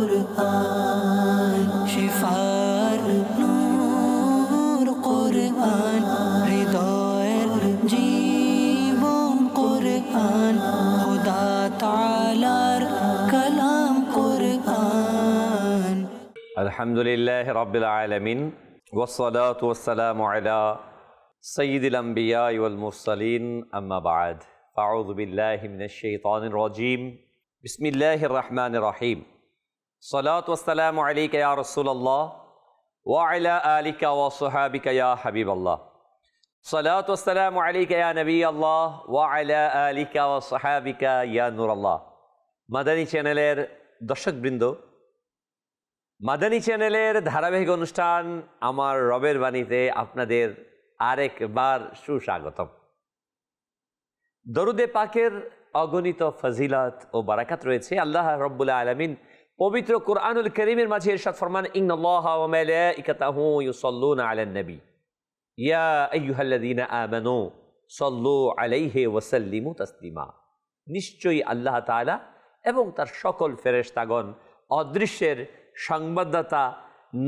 কুরআন cipher নূর কুরআন হৃদয়ের জীবন কুরআন খোদা তাআলার কালাম কুরআন। আলহামদুলিল্লাহ রাব্বিল আলামিন ওয়াসসালাতু ওয়াসসালামু আলা সাইয়্যিদিল আমবিয়া ওয়াল মুরসালিন আম্মা বা'দ আউযু বিল্লাহি মিনাশ শাইতানির রাজীম বিসমিল্লাহির রহমানির রহিম সালাতু ওয়াসসালামু আলাইকা ইয়া রাসূলুল্লাহ ওয়া আলা আলিকা ওয়া সাহাবিকা ইয়া হাবিবাল্লাহ সালাতু ওয়াসসালামু আলাইকা ইয়া নবিয়াল্লাহ ওয়া আলা আলিকা ওয়া সাহাবিকা ইয়া নূরাল্লাহ। মাদানী চ্যানেলের দর্শকবৃন্দ, মাদানী চ্যানেলের ধারাবাহিক অনুষ্ঠান আমার রবের বাণীতে আপনাদের আরেকবার সুস্বাগতম। দরুদে পাকের অগণিত ফজিলত ও বারাকাত রয়েছে। আল্লাহ রাব্বুল আলামিন পবিত্র কুরআনুল কারীমের মাঝে ইরশাদ ফরমান, ইন্নাল্লাহা ওয়া মালাইকাতাহু ইউসাল্লুনা আলান নবী ইয়া আইয়ুহাল্লাযীনা আমানু সাল্লু আলাইহি ওয়া সাল্লিমু তাসলিমা। নিশ্চয়ই আল্লাহ তাআলা এবং তার সকল ফেরেশতাগণ অদৃশ্যের সংবাদদাতা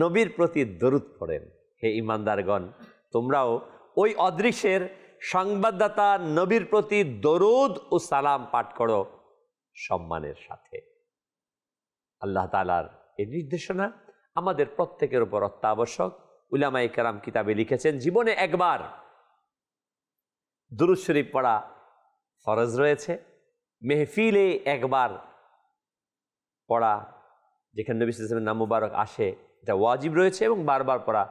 নবীর প্রতি দরুদ পড়েন। হে ঈমানদারগণ, তোমরাও ওই অদৃশ্যের সংবাদদাতা নবীর প্রতি দরুদ ও সালাম পাঠ করো সম্মানের সাথে। আল্লাহ তাআলার এই নির্দেশনা আমাদের প্রত্যেকের উপর অত্যাবশ্যক। উলামায়ে কেরাম কিতাবে লিখেছেন, জীবনে একবার দুরূদ শরীফ পড়া ফরজ রয়েছে, মেহফিলে একবার পড়া যেখানে নবী সাল্লাল্লাহু আলাইহি ওয়াসাল্লামের নাম মুবারক আসে এটা ওয়াজিব রয়েছে, এবং বারবার পড়া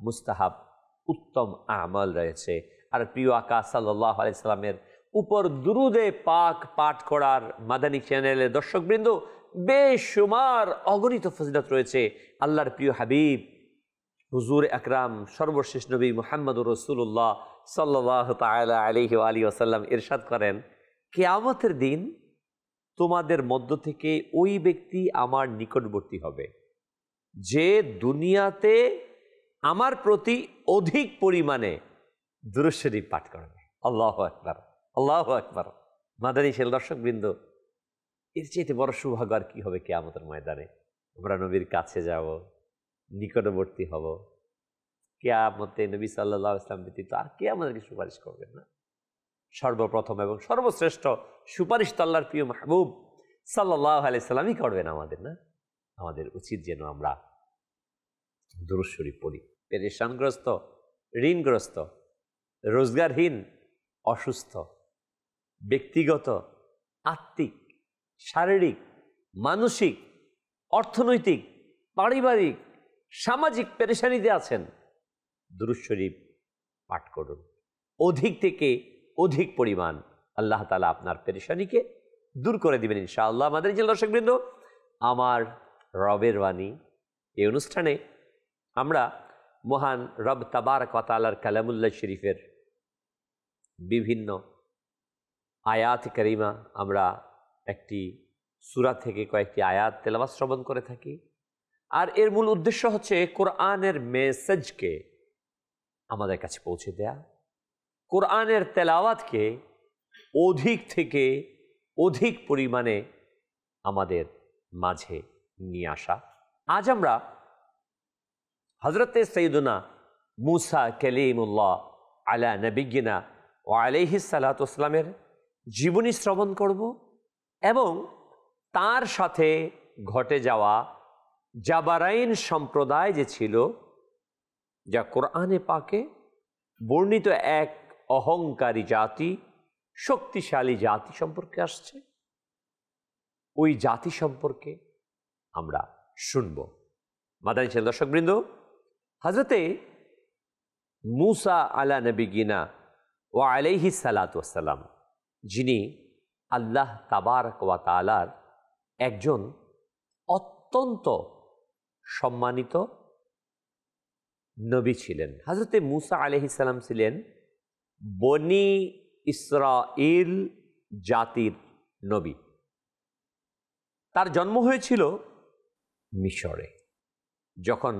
মুস্তাহাব উত্তম আমল রয়েছে। আর প্রিয় আকা সাল্লাল্লাহু আলাইহি সাল্লামের উপর দুরুদে পাক পাঠ করার মাদানী চ্যানেলের দর্শকবৃন্দ বেশুমার অগণিত ফজিলত রয়েছে। আল্লাহর প্রিয় হাবিব হুজুর আকরাম সর্বশেষ নবী মুহাম্মদুর রাসূলুল্লাহ সাল্লাল্লাহু তাআলা আলাইহি ওয়া আলিহি ওয়াসাল্লাম ইরশাদ করেন, কিয়ামতের দিন তোমাদের মধ্য থেকে ওই ব্যক্তি আমার নিকটবর্তী হবে যে দুনিয়াতে আমার প্রতি অধিক পরিমাণে দুরূদ শরীফ পাঠ করবে। আল্লাহু আকবার, আল্লাহু আকবার। মাদানী চ্যানেল দর্শকবৃন্দ, এর চেয়ে বড় সৌভাগ্য আর কি হবে? কিয়ামতের ময়দানে আমরা নবীর কাছে যাব, নিকটবর্তী হব। কিয়ামতে নবী সাল্লাল্লাহু আলাইহি ওয়াসাল্লাম ব্যতীত আর কে আমাদেরকে সুপারিশ করবেন না? সর্বপ্রথম এবং সর্বশ্রেষ্ঠ সুপারিশ তো আল্লাহর প্রিয় মাহবুব সাল্লাল্লাহু আলাইহি সাল্লামই করবেন আমাদের, না? আমাদের উচিত যেন আমরা দুরূদ শরীফ পড়ি। পেরেশানগ্রস্ত, ঋণগ্রস্ত, রোজগারহীন, অসুস্থ, ব্যক্তিগত, আত্মিক, শারীরিক, মানসিক, অর্থনৈতিক, পারিবারিক, সামাজিক পেরেশানিতে আছেন, দুরূদ শরীফ পাঠ করুন। অধিক থেকে অধিক পরিমাণ আল্লাহ তাআলা আপনার পেরেশানিকে দূর করে দিবেন ইনশাআল্লাহ। আমাদের যে দর্শকবৃন্দ, আমার রবের বাণী এই অনুষ্ঠানে আমরা মহান রব তাবারক ওয়া তাআলার কালামুল্লাহ শরীফের বিভিন্ন আয়াত কারিমা, আমরা একটি সূরা থেকে কয়েকটি আয়াত তেলাওয়াত শ্রবণ করে থাকি। আর এর মূল উদ্দেশ্য হচ্ছে কোরআনের মেসেজকে আমাদের কাছে পৌঁছে দেয়া, কোরআনের তেলাওয়াতকে অধিক থেকে অধিক পরিমাণে আমাদের মাঝে নিয়ে আসা। আজ আমরা হযরতে সাইয়্যিদুনা মূসা কালিমুল্লাহ আলা নবিয়্যিনা ওয়া আলাইহিস সালাতু ওয়াসসালামের জীবনী শ্রবণ করব, এবং তার সাথে ঘটে যাওয়া জাবারাইন সম্প্রদায় যে ছিল, যা কোরআনে পাকে বর্ণিত এক অহংকারী জাতি, শক্তিশালী জাতি সম্পর্কে আসছে, ওই জাতি সম্পর্কে আমরা শুনব। মাদানী চ্যানেল দর্শকবৃন্দ, হযরতে মূসা আলা নবিয়্যিনা ওয়া আলাইহিস সালাতু ওয়াসসালাম, যিনি আল্লাহ তাবারক ওয়া তাআলার একজন অত্যন্ত সম্মানিত নবী ছিলেন। হযরতে মূসা আলাইহিস সালাম ছিলেন বনি ইসরাইল জাতির নবী। তার জন্ম হয়েছিল মিশরে। যখন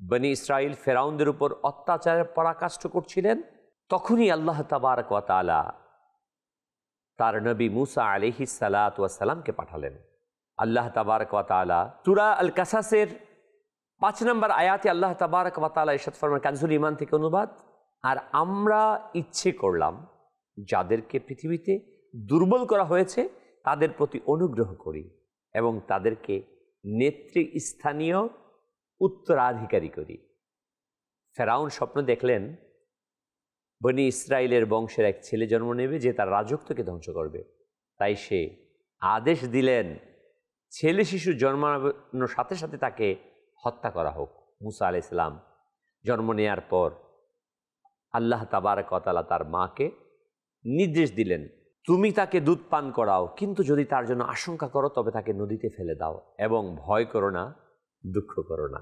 বনি ইসরাইল ফেরাউনদের উপর অত্যাচারের পরাকাষ্ঠ করছিলেন, তখনই আল্লাহ তাবারক ওয়া তাআলা তার নবী মূসা আলাইহিস সালাতু ওয়াস সালামকে পাঠালেন। আল্লাহ তাবারক ওয়া তাআলা সূরা আল কাসাসের 5 নম্বর আয়াতে আল্লাহ তাবারক ওয়া তাআলা ইরশাদ ফরমান, কানজুল ঈমান থেকে অনুবাদ, আর আমরা ইচ্ছে করলাম যাদেরকে পৃথিবীতে দুর্বল করা হয়েছে তাদের প্রতি অনুগ্রহ করি এবং তাদেরকে নেতৃস্থানীয় উত্তরাধিকারী করি। ফেরাউন স্বপ্ন দেখলেন বনি ইসরায়েলের বংশের এক ছেলে জন্ম নেবে যে তার রাজত্বকে ধ্বংস করবে। তাই সে আদেশ দিলেন ছেলে শিশু জন্মানোর সাথে সাথে তাকে হত্যা করা হোক। মুসা আলাইহিস সালাম জন্ম নেয়ার পর আল্লাহ তাবারক ওয়া তাআলা তার মাকে নির্দেশ দিলেন, তুমি তাকে দুধ পান করাও, কিন্তু যদি তার জন্য আশঙ্কা করো তবে তাকে নদীতে ফেলে দাও এবং ভয় করো না, দুঃখ করো না।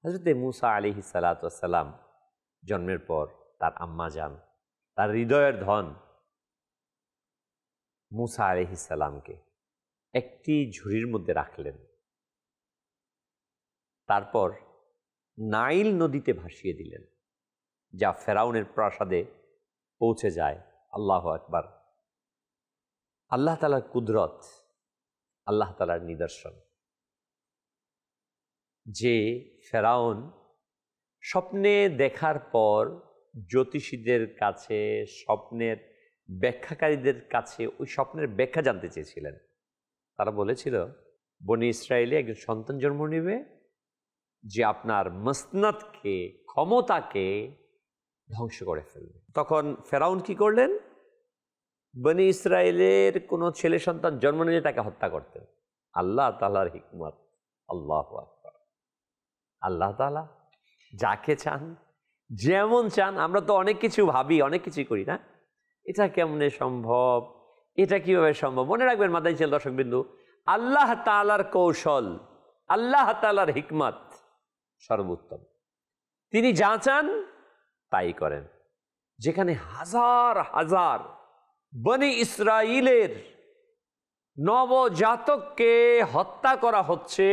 হযরত মুসা আলাইহিস সালাম জন্মের পর তার আম্মা জান, তার হৃদয়ের ধন মুসা আলাইহিস সালামকে একটি ঝুড়ির মধ্যে রাখলেন, তারপর নাইল নদীতে ভাসিয়ে দিলেন, যা ফেরাউনের প্রাসাদে পৌঁছে যায়। আল্লাহু আকবার! আল্লাহ তাআলার কুদরত, আল্লাহ তাআলার নিদর্শন যে ফেরাউন স্বপ্নে দেখার পর জ্যোতিষীদের কাছে, স্বপ্নের ব্যাখ্যাকারীদের কাছে ওই স্বপ্নের ব্যাখ্যা জানতে চেয়েছিলেন। তারা বলেছিল বনি ইসরায়েলে একজন সন্তান জন্ম নেবে যে আপনার মসনদকে, ক্ষমতাকে ধ্বংস করে ফেলবে। তখন ফেরাউন কি করলেন? বনি ইসরায়েলের কোনো ছেলে সন্তান জন্ম নিলে তাকে হত্যা করতেন। আল্লাহ তাআলার হিকমত, আল্লাহু আকবার! আল্লাহ তাআলা যাকে চান যেমন চান। আমরা তো অনেক কিছু ভাবি, অনেক কিছু করি না, এটা কেমনে সম্ভব, এটা কিভাবে সম্ভব। মনে রাখবেন মাদানী চ্যানেল দর্শকবিন্দু, আল্লাহ তাআলার কৌশল, আল্লাহ তাআলার হিকমত সর্বোত্তম। তিনি যা চান তাই করেন। যেখানে হাজার হাজার বনি ইসরাইলের নবজাতককে হত্যা করা হচ্ছে,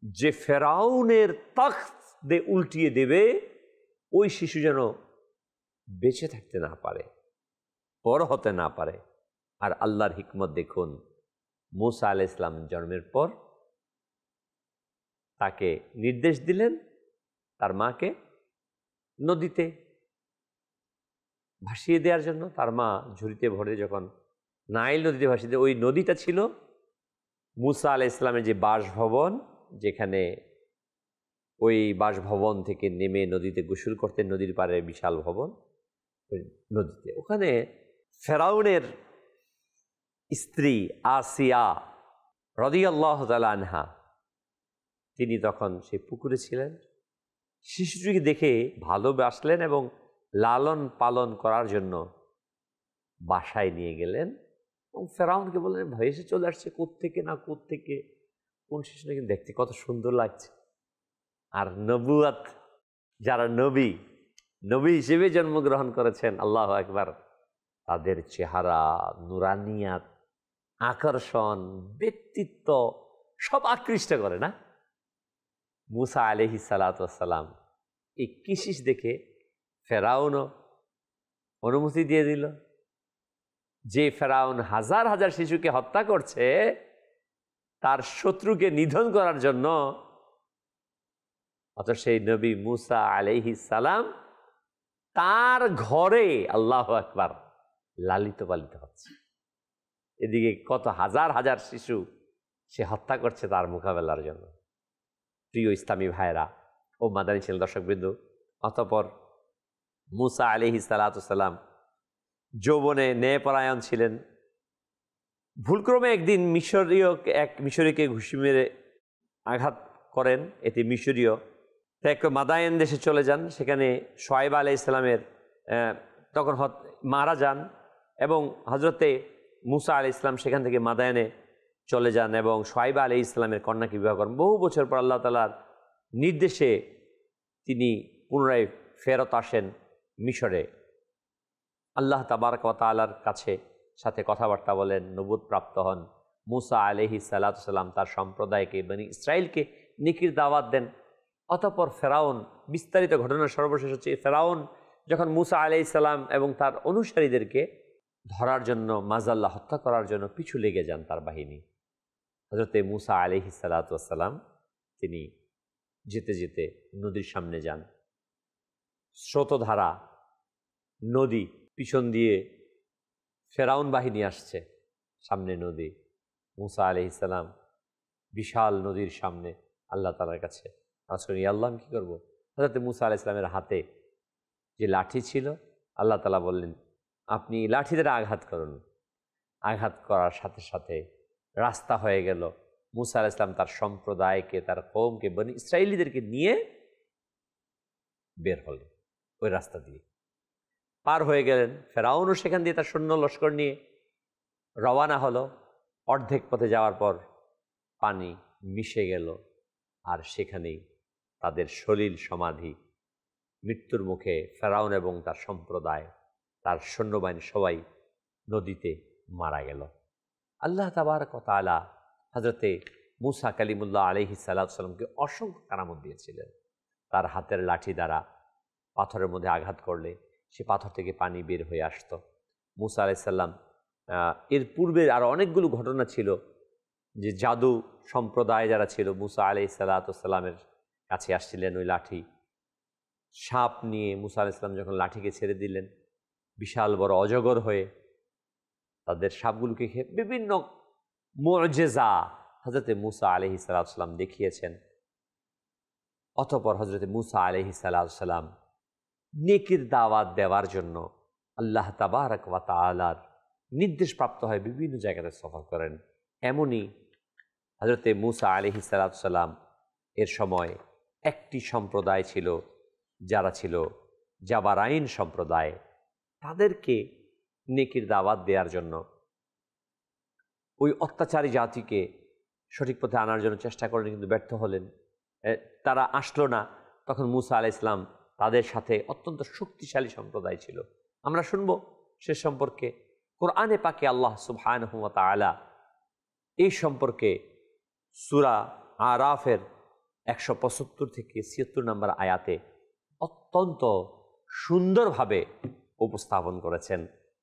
যে ফেরাউনের তখ্ত উল্টিয়ে দেবে, ওই শিশু যেন বেঁচে থাকতে না পারে, বড় হতে না পারে। আর আল্লাহর হিকমত দেখুন, মুসা আলাইহিস সালাম জন্মের পর তাকে নির্দেশ দিলেন তার মাকে নদীতে ভাসিয়ে দেওয়ার জন্য। তার মা ঝুড়িতে ভরে যখন নাইল নদীতে ভাসিয়ে দেয়, ওই নদীটা ছিল মুসা আলাইহিস সালামের যে বাসভবন, যেখানে ওই বাসভবন থেকে নেমে নদীতে গোসল করতেন, নদীর পাড়ে বিশাল ভবন, ওই নদীতে। ওখানে ফেরাউনের স্ত্রী আসিয়া রাদিয়াল্লাহু তাআলা আনহা, তিনি তখন সেই পুকুরে ছিলেন। শিশুটিকে দেখে ভালোবাসলেন এবং লালন পালন করার জন্য বাসায় নিয়ে গেলেন এবং ফেরাউনকে বললেন, ভয় এসে চলে আসছে কোত্থেকে না কোত্থেকে, কোন শিশুটাকে দেখতে কত সুন্দর লাগছে। আর নবুয়াত, যারা নবী হিসেবে জন্মগ্রহণ করেছেন, আল্লাহু আকবার, তাদের চেহারা, নুরানিয়াত, আকর্ষণ, ব্যক্তিত্ব সব আকৃষ্ট করে না? মুসা আলাইহিস সালাম এই কিশিস দেখে ফেরাউনও অনুমতি দিয়ে দিল। যে ফেরাউন হাজার হাজার শিশুকে হত্যা করছে তার শত্রুকে নিধন করার জন্য, অথচ সেই নবী মুসা আলাইহিস সালাম তার ঘরে, আল্লাহু আকবার, লালিত পালিত হচ্ছে। এদিকে কত হাজার হাজার শিশু সে হত্যা করছে তার মোকাবেলার জন্য। প্রিয় ইসলামী ভাইরা ও মাদানী চ্যানেল দর্শকবৃন্দ, অতঃপর মুসা আলাইহিস সালাম যৌবনে ন্যায়পরায়ণ ছিলেন। ভুলক্রমে একদিন এক মিশরীয়কে ঘুষি মেরে আঘাত করেন, এতে মিশরীয় ত্যাগ করে মাদায়েন দেশে চলে যান। সেখানে শুআয়ব আলাইহিস সালামের তখন মারা যান এবং হজরতে মুসা আলাইহিস সালাম সেখান থেকে মাদায়েনে চলে যান এবং শুআয়ব আলাইহিস সালামের কন্যাকে বিবাহ করেন। বহু বছর পর আল্লাহ তাআলার নির্দেশে তিনি পুনরায় ফেরত আসেন মিশরে। আল্লাহ তাবারক ওয়া তাআলার সাথে কথাবার্তা বলেন, নবুয়ত প্রাপ্ত হন। মুসা আলাইহিস সালাম তার সম্প্রদায়কে, বনি ইসরাইলকে নেকির দাওয়াত দেন। অতঃপর ফেরাউন, বিস্তারিত ঘটনা সর্বশেষ হচ্ছে, ফেরাউন যখন মুসা আলাইহিস সালাম এবং তার অনুসারীদেরকে ধরার জন্য, মাজাল্লাহ হত্যা করার জন্য পিছু লেগে যান তার বাহিনী, হযরতে মুসা আলাইহিস সালাতু ওয়াস সালাম তিনি যেতে যেতে নদীর সামনে যান। স্রোতধারা নদী, পিছন দিয়ে ফেরাউন বাহিনী আসছে, সামনে নদী। মুসা আলাইহিস সালাম বিশাল নদীর সামনে আল্লাহ তাআলার কাছে আওয়াজ করেন, ইয়া আল্লাহ, আমি কী করবো? হযরত মুসা আলাইহিস সালামের হাতে যে লাঠি ছিল, আল্লাহ তাআলা বললেন, আপনি লাঠি দ্বারা আঘাত করুন। আঘাত করার সাথে সাথে রাস্তা হয়ে গেল। মুসা আলাইহিস সালাম তার সম্প্রদায়কে, তার কওমকে, বনি ইসরাঈলীদেরকে নিয়ে বের হলেন ওই রাস্তা দিয়ে, পার হয়ে গেলেন। ফেরাউনও সেখান দিয়ে তার সৈন্য লস্কর নিয়ে রওয়ানা হলো। অর্ধেক পথে যাওয়ার পর পানি মিশে গেল, আর সেখানেই তাদের সলিল সমাধি। মৃত্যুর মুখে ফেরাউন এবং তার সম্প্রদায়, তার সৈন্যবাহিনী সবাই নদীতে মারা গেল। আল্লাহ তাবারক ওয়া তাআলা হযরতে মুসা কালিমুল্লাহ আলাইহিস সালাতু ওয়াস সালামকে অসংখ্য কারামত দিয়েছিলেন। তার হাতের লাঠি দ্বারা পাথরের মধ্যে আঘাত করলে সে পাথর থেকে পানি বের হয়ে আসত। মুসা আলাইহিস সালাম এর পূর্বের আরও অনেকগুলো ঘটনা ছিল, যে জাদু সম্প্রদায় যারা ছিল মুসা আলাইহিস সালাতু ওয়াস সালামের কাছে আসছিলেন ওই লাঠি, সাপ নিয়ে মুসা আলাইহিস সালাম যখন লাঠিকে ছেড়ে দিলেন, বিশাল বড় অজগর হয়ে তাদের সাপগুলোকে খেয়ে বিভিন্ন মুআজিজা হযরতে মুসা আলাইহিস সালাতু ওয়াস সালাম দেখিয়েছেন। অতঃপর হযরতে মুসা আলাইহিস সালাতু ওয়াস সালাম নেকির দাওয়াত দেওয়ার জন্য আল্লাহ তাবারক ওয়া তাআলার নির্দেশ প্রাপ্ত হয় বিভিন্ন জায়গাতে সফর করেন। এমনই হযরতে মুসা আলাইহিস সালাতু ওয়াস সালাম এর সময় একটি সম্প্রদায় ছিল, যারা ছিল জাবারাইন সম্প্রদায়, তাদেরকে নেকির দাওয়াত দেওয়ার জন্য, ওই অত্যাচারী জাতিকে সঠিক পথে আনার জন্য চেষ্টা করলেন, কিন্তু ব্যর্থ হলেন। তারা আসলো না। তখন মুসা আলাইহিস সালাম তাদের সাথে অত্যন্ত শক্তিশালী সম্প্রদায় ছিল। আমরা শুনব সে সম্পর্কে। কোরআনে পাকে আল্লাহ সুবহানাহু ওয়া তাআলা এই সম্পর্কে সূরা আরাফের 175 থেকে 76 নম্বর আয়াতে অত্যন্ত সুন্দরভাবে উপস্থাপন করেছেন।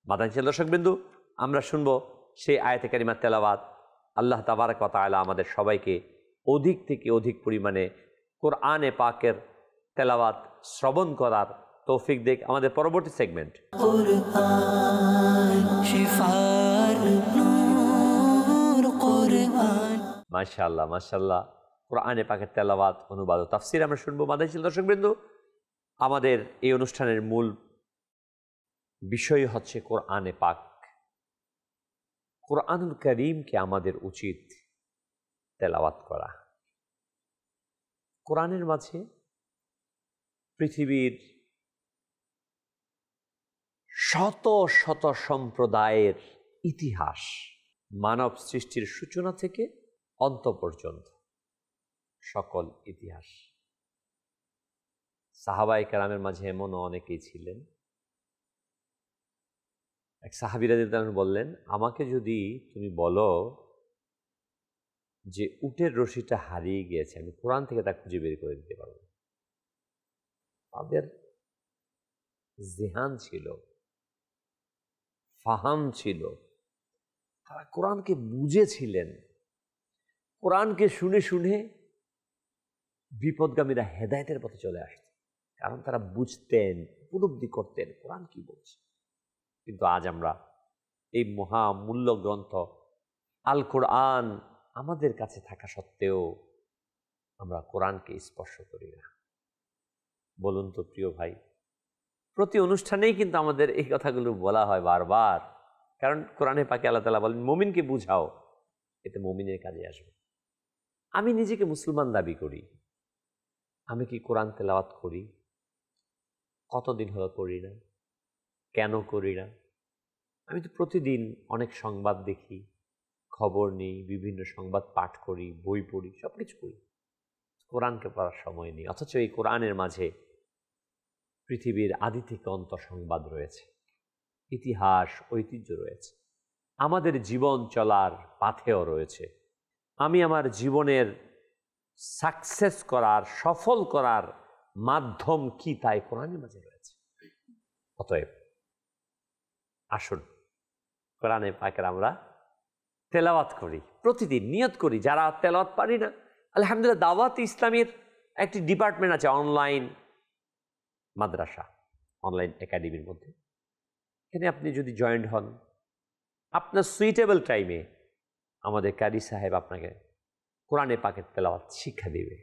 মাদানী দর্শকবৃন্দু, আমরা শুনব সেই আয়াতে কারিমার তেলাওয়াত। আল্লাহ তাবারক ওয়া তাআলা আমাদের সবাইকে অধিক থেকে অধিক পরিমাণে কোরআনে পাকের তেলাওয়াত শ্রবণ করার তৌফিক দেখ। আমাদের পরবর্তী সেগমেন্ট মাশাআল্লাহ মাশাআল্লাহ, কোরআনে পাকের তেলাওয়াত, অনুবাদ ও তাফসীর আমরা শুনবো। মাদানী দর্শকবৃন্দু, আমাদের এই অনুষ্ঠানের মূল বিষয় হচ্ছে কোরআনে পাক। কোরআনুল কারীমকে আমাদের উচিত তেলাওয়াত করা। কোরআনের মাঝে পৃথিবীর শত শত সম্প্রদায়ের ইতিহাস, মানব সৃষ্টির সূচনা থেকে অন্ত পর্যন্ত সকল ইতিহাস। সাহাবায়ে কেরামের মাঝে এমনও অনেকেই ছিলেন। এক সাহাবী রাদিয়াল্লাহু আনহু বললেন, আমাকে যদি তুমি বলো যে উটের রশিটা হারিয়ে গিয়েছে, আমি কোরআন থেকে তা খুঁজে বের করে দিতে পারবো। তাদের জিহান ছিল, ফাহাম ছিল, তারা কোরআনকে বুঝেছিলেন। কোরআনকে শুনে শুনে বিপদগামীরা হেদায়েতের পথে চলে আসত, কারণ তারা বুঝতেন, উপলব্ধি করতেন কোরআন কি বলছে। কিন্তু আজ আমরা এই মহামূল্য গ্রন্থ আল কোরআন আমাদের কাছে থাকা সত্ত্বেও আমরা কোরআনকে স্পর্শ করি না। বলুন তো প্রিয় ভাই, প্রতি অনুষ্ঠানেই কিন্তু আমাদের এই কথাগুলো বলা হয় বারবার, কারণ কোরআনে পাকে আল্লাহ তাআলা বলেন, মুমিনকে বুঝাও, এতে মুমিনের কাজে আসবে। আমি নিজেকে মুসলমান দাবি করি, আমি কি কোরআন তেলাওয়াত করি? কতদিন হলো করি না? কেন করি না? আমি তো প্রতিদিন অনেক সংবাদ দেখি, খবর নিই, বিভিন্ন সংবাদ পাঠ করি, বই পড়ি, সব কিছু করি, কোরআনকে পড়ার সময় নেই। অথচ এই কোরআনের মাঝে পৃথিবীর আদি থেকে অন্ত সংবাদ রয়েছে, ইতিহাস, ঐতিহ্য রয়েছে, আমাদের জীবন চলার পাথেও রয়েছে। আমি আমার জীবনের সাকসেস করার, সফল করার মাধ্যম কি, তাই কোরআনের মাঝে রয়েছে। অতএব আসুন কোরআনে পাকের আমরা তেলাওয়াত করি। প্রতিদিন নিয়ত করি, যারা তেলাওয়াত পারি না, আলহামদুলিল্লাহ দাওয়াত ইসলামের একটি ডিপার্টমেন্ট আছে অনলাইন মাদ্রাসা, অনলাইন একাডেমির মধ্যে। এখানে আপনি যদি জয়েন্ট হন, আপনার সুইটেবল টাইমে আমাদের কারি সাহেব আপনাকে কোরআনে পাকের তেলাওয়াত শিক্ষা দেবে।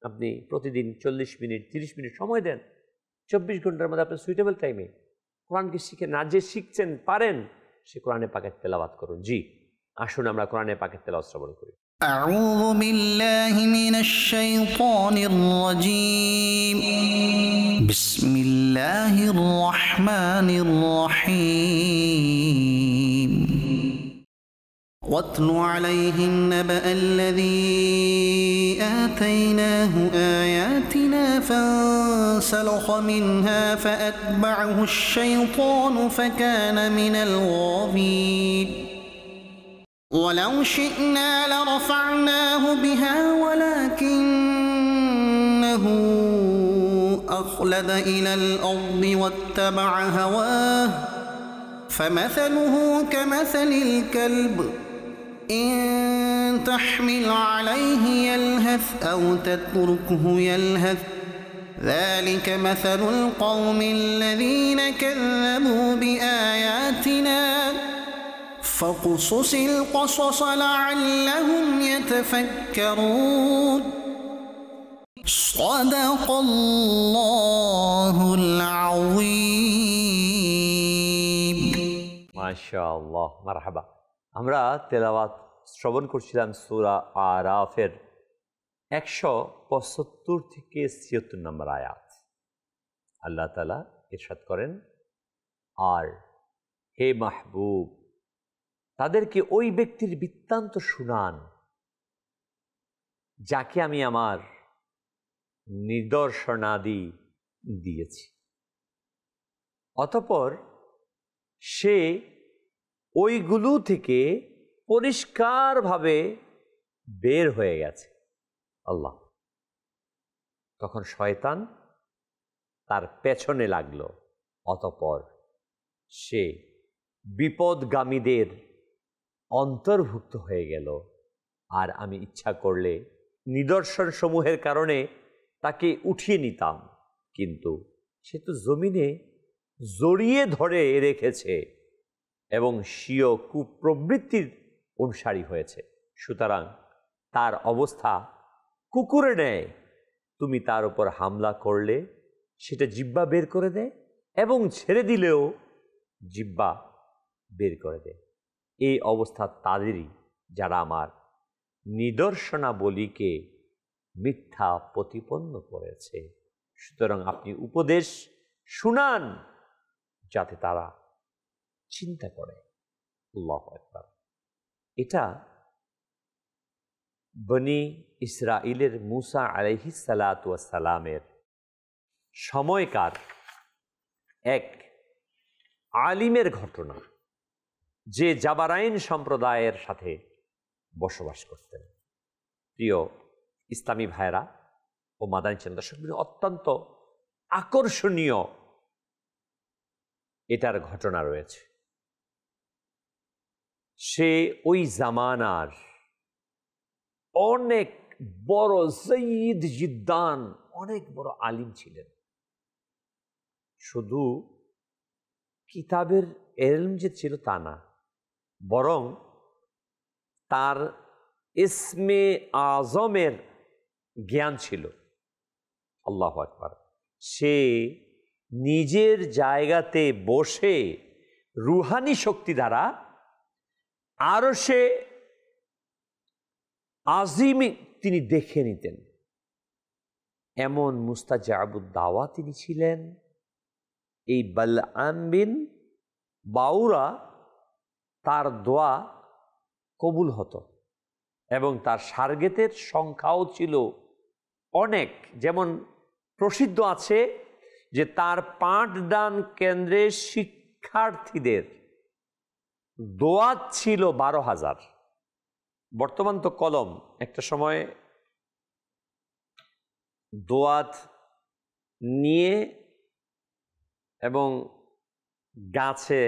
আপনি প্রতিদিন 40 মিনিট 30 মিনিট সময় দেন, 24 ঘন্টার মধ্যে আপনার সুইটেবল টাইমে কোরআনকে শিখে না, যে শিখছেন পারেন সে কোরআনে পাকের তেলাওয়াত করুন। জি, আসুন আমরা কোরআনে পাকের তেলাওয়াত শ্রবণ করি। আউযু বিল্লাহি মিনাশ শাইতানির রাজীম। বিসমিল্লাহির রহমানির রহিম। واتل عليهم نبأ الذي آتيناه آياتنا فانسلخ منها فأتبعه الشيطان فكان من الغاوين ولو شئنا لرفعناه بها ولكنه أخلد إلى الأرض واتبع هواه فمثله كمثل الكلب إن تحمل عليه يلهث أو تتركه يلهث ذلك مثل القوم الذين كذبوا بآياتنا فاقصص القصص لعلهم يتفكرون صدق الله العظيم মাশাআল্লাহ, মারহাবা। আমরা তেলাওয়াত শ্রবণ করছিলাম সূরা আরাফের 175 থেকে 76 নম্বর আয়াত। আল্লাহ তাআলা ইরশাদ করেন, আর হে মাহবুব, তাদেরকে ওই ব্যক্তির বৃত্তান্ত শুনান যাকে আমি আমার নিদর্শনাদি দিয়েছি, অতঃপর সে ওইগুলো থেকে পরিষ্কারভাবে বের হয়ে গেছে। আল্লাহ, তখন শয়তান তার পেছনে লাগলো, অতঃপর সে বিপদগামীদের অন্তর্ভুক্ত হয়ে গেল। আর আমি ইচ্ছা করলে নিদর্শন সমূহের কারণে তাকে উঠিয়ে নিতাম, কিন্তু সে তো জমিনে জড়িয়ে ধরে রেখেছে এবং স্বীয় কুপ্রবৃত্তির অনুসারী হয়েছে। সুতরাং তার অবস্থা কুকুরের ন্যায়। তুমি তার উপর হামলা করলে সেটা জিহ্বা বের করে দেয় এবং ছেড়ে দিলেও জিহ্বা বের করে দেয়। এই অবস্থা তাদেরই যারা আমার নিদর্শনাবলীকে মিথ্যা প্রতিপন্ন করেছে। সুতরাং আপনি উপদেশ শুনান যাতে তারা চিন্তা করে। আল্লাহু আকবার। এটা বনি ইসরাইলের মুসা আলাইহিস সালাতু ওয়াস সালামের সময়কার এক আলিমের ঘটনা, যে জাবারাইন সম্প্রদায়ের সাথে বসবাস করতেন। প্রিয় ইসলামী ভাইরা ও মাদানী চ্যানেল দর্শক, অত্যন্ত আকর্ষণীয় এটার ঘটনা রয়েছে। সে ওই জামানার অনেক বড় সঈদ জিদ্দান, অনেক বড় আলিম ছিলেন। শুধু কিতাবের এলম যে ছিল তা না, বরং তার ইসমে আজমের জ্ঞান ছিল। আল্লাহু আকবার। সে নিজের জায়গাতে বসে রুহানি শক্তি দ্বারা আরশে আজিম তিনি দেখে নিতেন। এমন মুস্তাজাবুদ দাওয়া তিনি ছিলেন। এই বালআম বিন বাউরা তার দোয়া কবুল হতো এবং তার সার্গেতের সংখ্যাও ছিল অনেক। যেমন প্রসিদ্ধ আছে যে তার পাঠদান কেন্দ্রের শিক্ষার্থীদের দোয়াত ছিল 12,000। বর্তমান তো কলম, একটা সময় দোয়াত নিয়ে এবং গাছে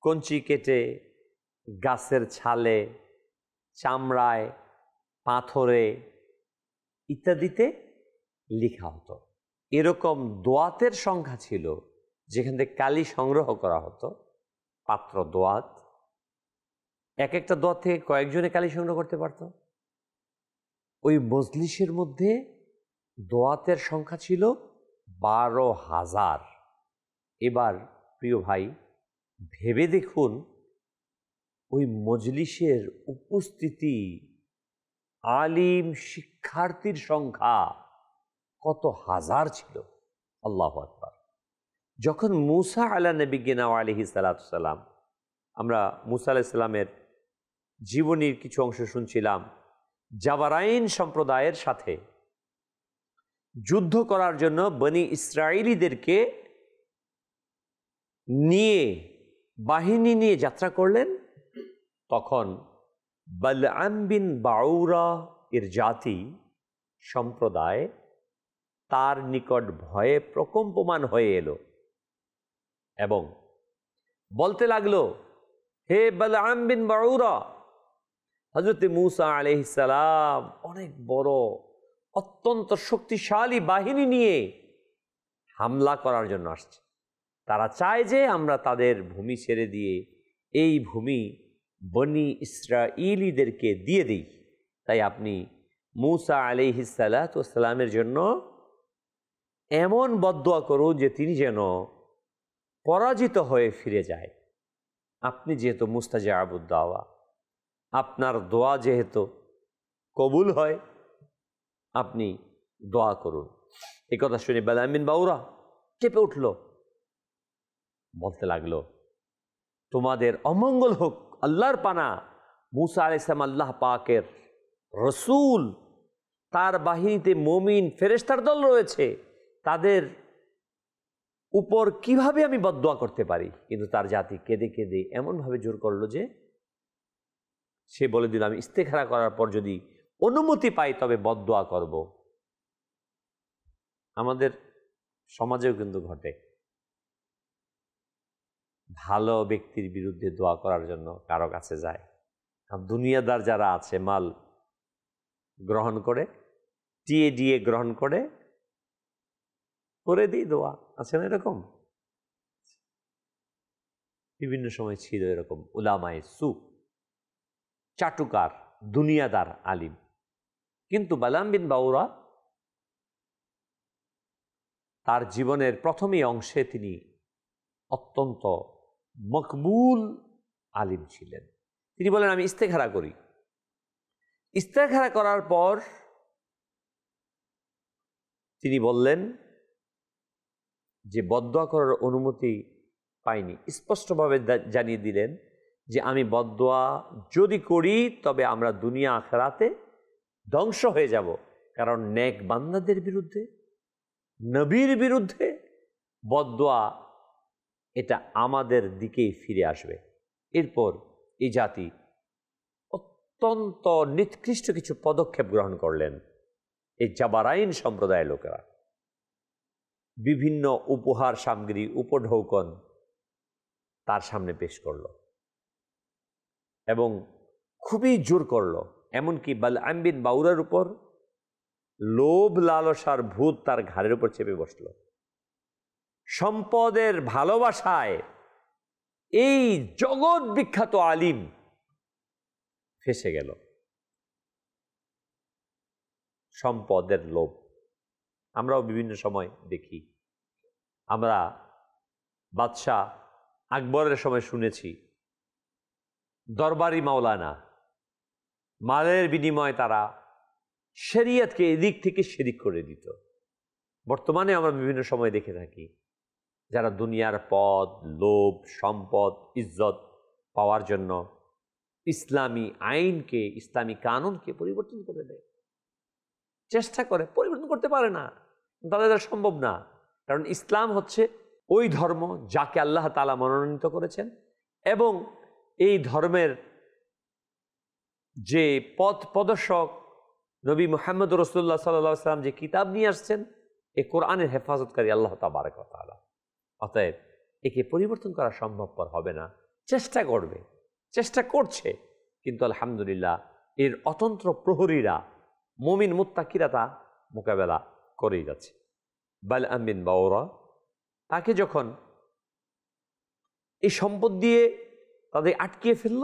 কঞ্চি কেটে গাছের ছালে, চামড়ায়, পাথরে ইত্যাদিতে লেখা হতো। এরকম দোয়াতের সংখ্যা ছিল যেখান থেকে কালি সংগ্রহ করা হতো, পাত্র দোয়াত। এক একটা দোয়াত থেকে কয়েকজনে কালি সংগ্রহ করতে পারত। ওই মজলিসের মধ্যে দোয়াতের সংখ্যা ছিল 12,000। এবার প্রিয় ভাই ভেবে দেখুন ওই মজলিসের উপস্থিতি, আলিম শিক্ষার্থীর সংখ্যা কত হাজার ছিল। আল্লাহু আকবার। যখন মুসা আলা নবিয়িনা আলাইহিস সালাতু সালাম, আমরা মুসা আলাইহিস সালামের জীবনীর কিছু অংশ শুনছিলাম, জাবারাইন সম্প্রদায়ের সাথে যুদ্ধ করার জন্য বনি ইসরাইলীদেরকে নিয়ে বাহিনী নিয়ে যাত্রা করলেন, তখন বালআম বিন বাউরা এর জাতি সম্প্রদায় তার নিকট ভয়ে প্রকম্পমান হয়ে এলো এবং বলতে লাগলো, হে বালআম বিন বাউরা, হযরত মূসা আলাইহিস সালাম অনেক বড় অত্যন্ত শক্তিশালী বাহিনী নিয়ে হামলা করার জন্য আসছে। তারা চায় যে আমরা তাদের ভূমি ছেড়ে দিয়ে এই ভূমি বনি ইসরাঈলীদেরকে দিয়ে দিই। তাই আপনি মূসা আলাইহিস সালাতু ওয়াসসালামের জন্য এমন বদদুয়া করুন যে তিনি যেন পরাজিত হয়ে ফিরে যায়। আপনি যেহেতু মুস্তাজাবুদ দাওয়া, আপনার দোয়া যেহেতু কবুল হয়, আপনি দোয়া করুন। এই কথা শুনে বালআম বিন বাউরা চেপে উঠল, বলতে লাগলো, তোমাদের অমঙ্গল হোক, আল্লাহর পানা। মূসা আলাইহিস সালাম আল্লাহ পাকের রসূল, তার বাহিনীতে মুমিন ফেরেশতার দল রয়েছে, তাদের উপর কিভাবে আমি বদদুয়া করতে পারি? কিন্তু তার জাতি কেঁদে কেঁদে এমনভাবে জোর করলো যে সে বলে দিল, আমি ইস্তেখারা করার পর যদি অনুমতি পাই তবে বদদুয়া করব। আমাদের সমাজেও কিন্তু ঘটে, ভালো ব্যক্তির বিরুদ্ধে দোয়া করার জন্য কারো কাছে যায়। দুনিয়াদার যারা আছে মাল গ্রহণ করে, টিএডিএ গ্রহণ করে দিই দোয়া, আছে না এরকম? বিভিন্ন সময় ছিল এরকম উলামায়ে সু, চাটুকার, দুনিয়াদার আলিম। কিন্তু বালআম বিন বাউরা তার জীবনের প্রথমেই অংশে তিনি অত্যন্ত মকবুল আলিম ছিলেন। তিনি বলেন, আমি ইস্তেখারা করি। ইস্তেখারা করার পর তিনি বললেন যে বদদুয়া করার অনুমতি পাইনি। স্পষ্টভাবে জানিয়ে দিলেন যে আমি বদদুয়া যদি করি তবে আমরা দুনিয়া আখিরাতে ধ্বংস হয়ে যাব, কারণ নেক বান্দাদের বিরুদ্ধে, নবীর বিরুদ্ধে বদদুয়া এটা আমাদের দিকেই ফিরে আসবে। এরপর এই জাতি অত্যন্ত নিকৃষ্ট কিছু পদক্ষেপ গ্রহণ করলেন। এই জাবারাইন সম্প্রদায়ের লোকেরা বিভিন্ন উপহার সামগ্রী, উপঢৌকন তার সামনে পেশ করল এবং খুবই জোর করল। এমনকি বালআম বিন বাউরার উপর লোভ লালসার ভূত তার ঘাড়ের উপর চেপে বসল। সম্পদের ভালোবাসায় এই জগৎ বিখ্যাত আলিম ফেসে গেল। সম্পদের লোভ আমরাও বিভিন্ন সময় দেখি। আমরা বাদশাহ আকবরের সময় শুনেছি দরবারি মাওলানা, মালের বিনিময়ে তারা শরিয়তকে এদিক থেকে সেদিক করে দিত। বর্তমানে আমরা বিভিন্ন সময় দেখে থাকি যারা দুনিয়ার পদ, লোভ, সম্পদ, ইজ্জত পাওয়ার জন্য ইসলামী আইনকে, ইসলামী কানুনকে পরিবর্তন করে দেয়, চেষ্টা করে, পরিবর্তন করতে পারে না, তাদের দ্বারা সম্ভব না। কারণ ইসলাম হচ্ছে ওই ধর্ম যাকে আল্লাহ তাআলা মনোনীত করেছেন এবং এই ধর্মের যে পথ প্রদর্শক নবী মুহাম্মদ রাসূলুল্লাহ সাল্লাল্লাহু আলাইহি ওয়াসাল্লাম যে কিতাব নিয়ে আসছেন, এই কোরআনের হেফাজতকারী আল্লাহ তাবারক ওয়া তাআলা। অতএব একে পরিবর্তন করা সম্ভবপর হবে না। চেষ্টা করবে, চেষ্টা করছে, কিন্তু আলহামদুলিল্লাহ এর অতন্ত্র প্রহরীরা মুমিন মুত্তাকিরা তা মোকাবেলা করেই যাচ্ছে। বালআম বিন বাউরা তাকে যখন এই সম্পদ দিয়ে তাদের আটকিয়ে ফেলল,